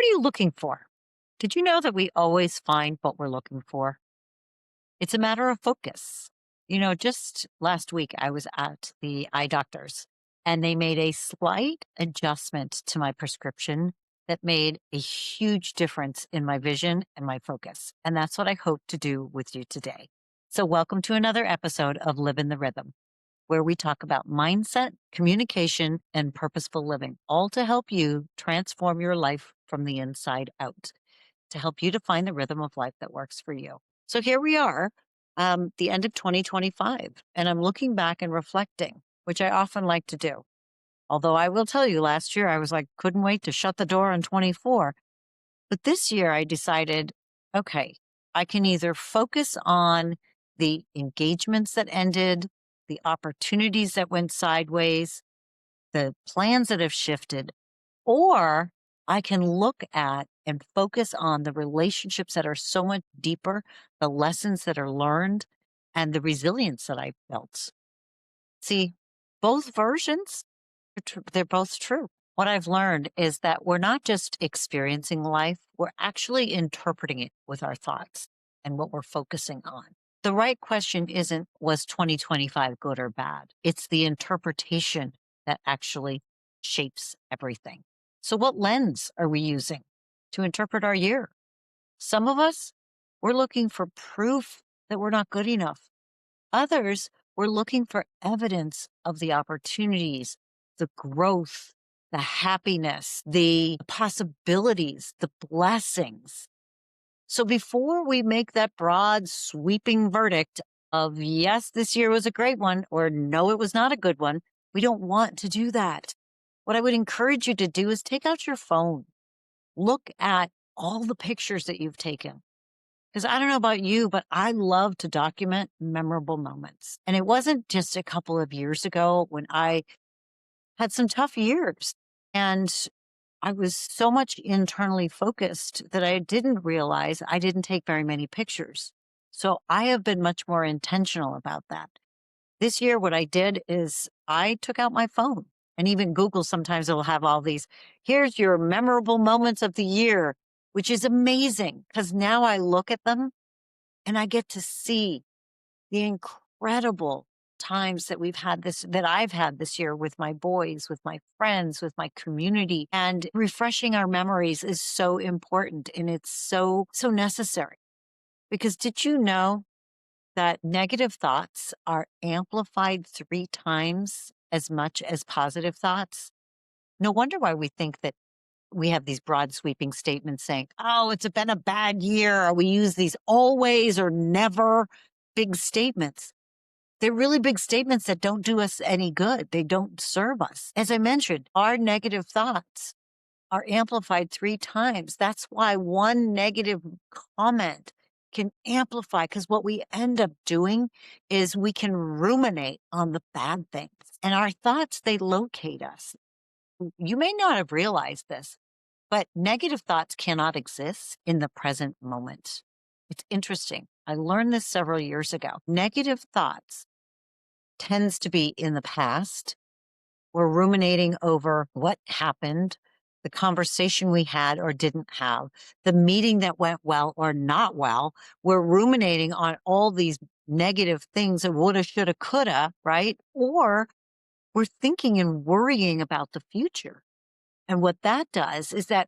you looking for? Did you know that we always find what we're looking for? It's a matter of focus. Just last week I was at the eye doctor's and they made a slight adjustment to my prescription that made a huge difference in my vision and my focus. And that's what I hope to do with you today. So, welcome to another episode of Live in the Rhythm, where we talk about mindset, communication, and purposeful living, all to help you transform your life from the inside out, to help you to find the rhythm of life that works for you. So here we are, the end of 2025, and I'm looking back and reflecting, which I often like to do. Although I will tell you, last year I was like, couldn't wait to shut the door on 24. But this year I decided, okay, I can either focus on the engagements that ended, the opportunities that went sideways, the plans that have shifted, or I can look at and focus on the relationships that are so much deeper, the lessons that are learned, and the resilience that I've built. See, both versions, they're both true. What I've learned is that we're not just experiencing life, we're actually interpreting it with our thoughts and what we're focusing on. The right question isn't, was 2025 good or bad? It's the interpretation that actually shapes everything. So, what lens are we using to interpret our year? Some of us, we're looking for proof that we're not good enough. Others, we're looking for evidence of the opportunities, the growth, the happiness, the possibilities, the blessings. So before we make that broad, sweeping verdict of yes, this year was a great one, or no, it was not a good one, we don't want to do that. What I would encourage you to do is take out your phone, look at all the pictures that you've taken. Because I don't know about you, but I love to document memorable moments. And it wasn't just a couple of years ago when I had some tough years and I was so much internally focused that I didn't realize I didn't take very many pictures. So I have been much more intentional about that. This year, what I did is I took out my phone, and even Google sometimes will have all these, here's your memorable moments of the year, which is amazing because now I look at them and I get to see the incredible times that I've had this year with my boys, with my friends, with my community. And refreshing our memories is so important and it's so necessary. Because did you know that negative thoughts are amplified 3 times as much as positive thoughts? No wonder why we think that we have these broad sweeping statements saying, oh, been a bad year, or we use these always or never big statements. They're really big statements that don't do us any good. They don't serve us. As I mentioned, our negative thoughts are amplified 3 times. That's why one negative comment can amplify, because what we end up doing is we can ruminate on the bad things. And our thoughts, they locate us. You may not have realized this, but negative thoughts cannot exist in the present moment. It's interesting. I learned this several years ago. Negative thoughts tends to be in the past. We're ruminating over what happened, the conversation we had or didn't have, the meeting that went well or not well. We're ruminating on all these negative things that woulda, shoulda, coulda, right? Or we're thinking and worrying about the future. And what that does is that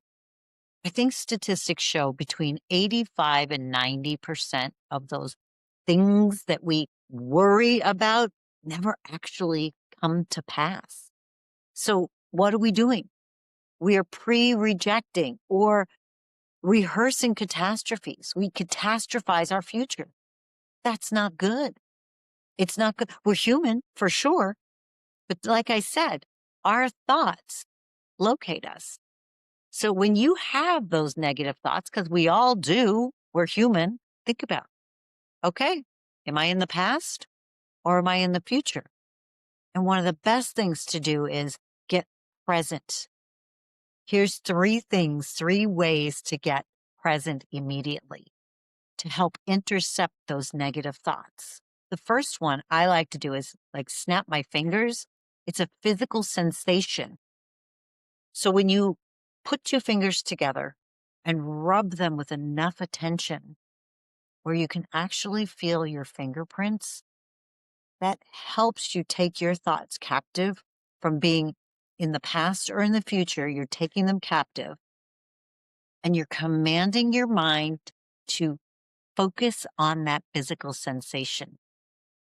I think statistics show between 85 and 90% of those things that we worry about never actually come to pass. So what are we doing? We are pre-rejecting or rehearsing catastrophes. We catastrophize our future. That's not good. It's not good. We're human for sure. But like I said, our thoughts locate us. So when you have those negative thoughts, because we all do, we're human, think about, okay, am I in the past or am I in the future? And one of the best things to do is get present. Here's 3 things, 3 ways to get present immediately to help intercept those negative thoughts. The first one I like to do is like snap my fingers. It's a physical sensation. So when you put 2 fingers together and rub them with enough attention where you can actually feel your fingerprints, that helps you take your thoughts captive from being in the past or in the future. You're taking them captive and you're commanding your mind to focus on that physical sensation.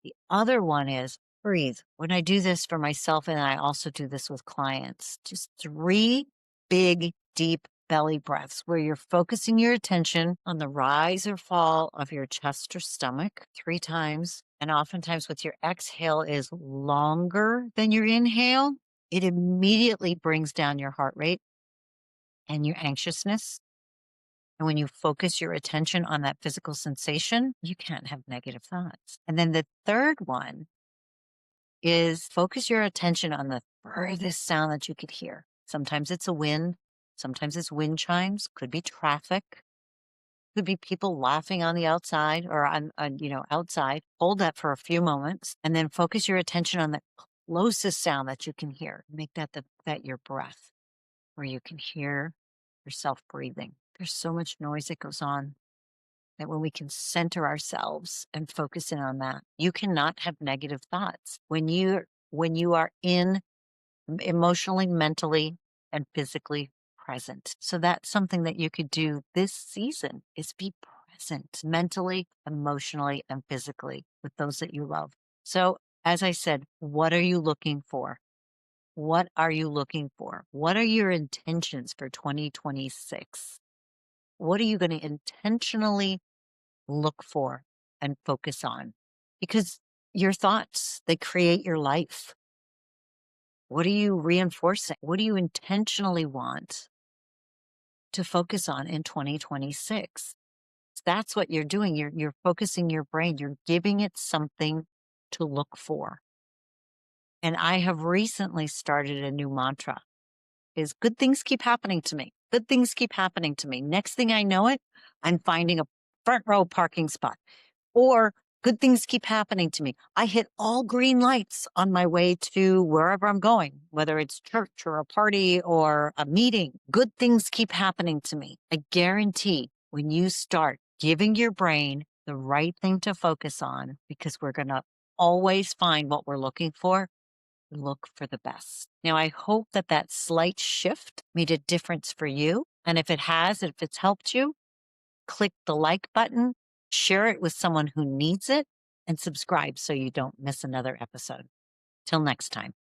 The other one is breathe. When I do this for myself, and I also do this with clients, just 3 big, deep belly breaths where you're focusing your attention on the rise or fall of your chest or stomach 3 times. And oftentimes, with your exhale is longer than your inhale. It immediately brings down your heart rate and your anxiousness. And when you focus your attention on that physical sensation, you can't have negative thoughts. And then the third one is focus your attention on the furthest sound that you could hear. Sometimes it's a wind, sometimes it's wind chimes, could be traffic, could be people laughing on the outside or outside. Hold that for a few moments and then focus your attention on the closest sound that you can hear. Make that your breath, where you can hear yourself breathing. There's so much noise that goes on that when we can center ourselves and focus in on that, you cannot have negative thoughts. When you are in emotionally, mentally, and physically present. So that's something that you could do this season, is be present mentally, emotionally, and physically with those that you love. So as I said, what are you looking for? What are you looking for? What are your intentions for 2026? What are you going to intentionally look for and focus on? Because your thoughts, they create your life. What are you reinforcing? What do you intentionally want to focus on in 2026? That's what you're doing. You're focusing your brain. You're giving it something to look for. And I have recently started a new mantra, is good things keep happening to me. Good things keep happening to me. Next thing I know it, I'm finding a front row parking spot. Or good things keep happening to me. I hit all green lights on my way to wherever I'm going, whether it's church or a party or a meeting. Good things keep happening to me. I guarantee when you start giving your brain the right thing to focus on, because we're going to always find what we're looking for, look for the best. Now, I hope that slight shift made a difference for you. And if it has, if it's helped you, click the like button, share it with someone who needs it, and subscribe so you don't miss another episode. Till next time.